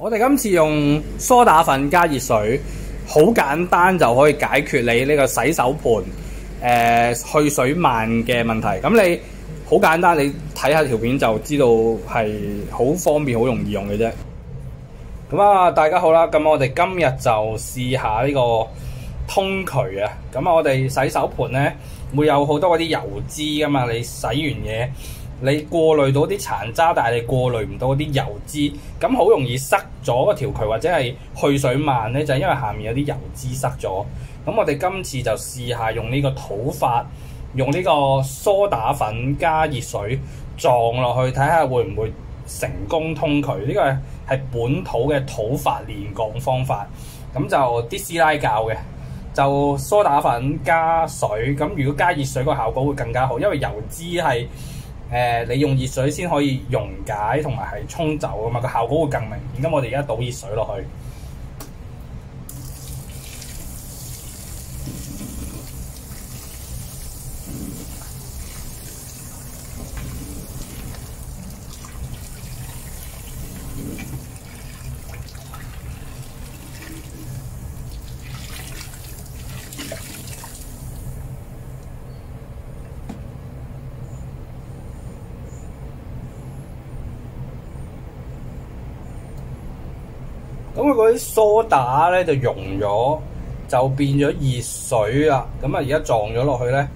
我哋今次用梳打粉加熱水，好簡單就可以解決你呢個洗手盤去水慢嘅問題。咁你好簡單，你睇下條片就知道係好方便、好容易用嘅啫。咁啊，大家好啦，咁我哋今日就試下呢個通渠啊。咁我哋洗手盤咧會有好多嗰啲油脂噶嘛，你洗完嘢。你過濾到啲殘渣，但係你過濾唔到啲油脂，咁好容易塞咗嗰條渠，或者係去水慢咧，就係因為下面有啲油脂塞咗。咁我哋今次就試下用呢個土法，用呢個梳打粉加熱水撞落去，睇下會唔會成功通渠。呢個係本土嘅土法煉鋼方法。咁就啲師奶教嘅，就梳打粉加水。咁如果加熱水個效果會更加好，因為油脂係你用熱水先可以溶解同埋係沖走㗎嘛，個效果會更明顯。咁我哋而家倒熱水落去，咁佢嗰啲梳打咧就溶咗，就變咗熱水啦。咁啊，而家撞咗落去咧，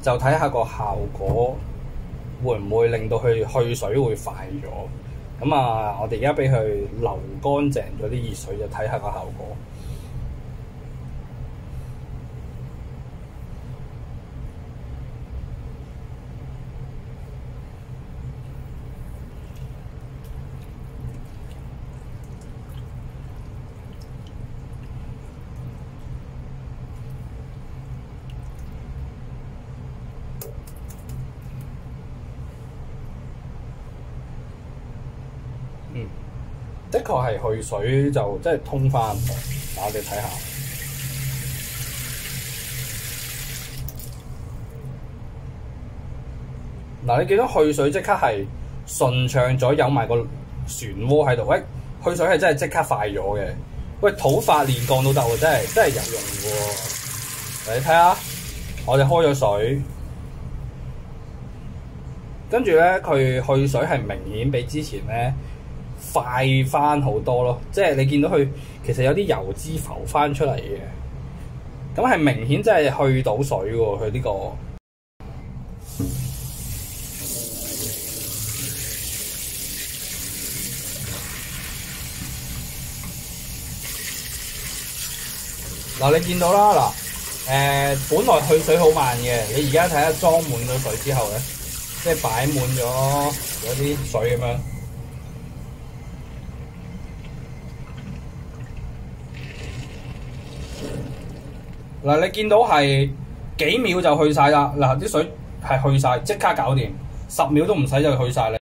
就睇下個效果會唔會令到佢去水會快咗。咁啊，我哋而家俾佢流乾淨咗啲熱水，就睇下個效果。的確係去水就即係通翻。我哋睇下，嗱，你見到去水即刻係順暢咗，有埋個漩渦喺度。喂，去水係真係即刻快咗嘅。喂，土法煉鋼都得喎，真係有用嘅喎。你睇下，我哋開咗水，跟住咧佢去水係明顯比之前咧快翻好多咯，即係你見到佢其實有啲油脂浮翻出嚟嘅，咁係明顯真係去到水喎。佢呢個嗱，你見到啦嗱，本來去水好慢嘅，你而家睇下裝滿咗水之後咧，即係擺滿咗嗰啲水咁樣。嗱，你見到係幾秒就去晒啦！嗱，啲水係去晒，即刻搞掂，10秒都唔使就去晒啦。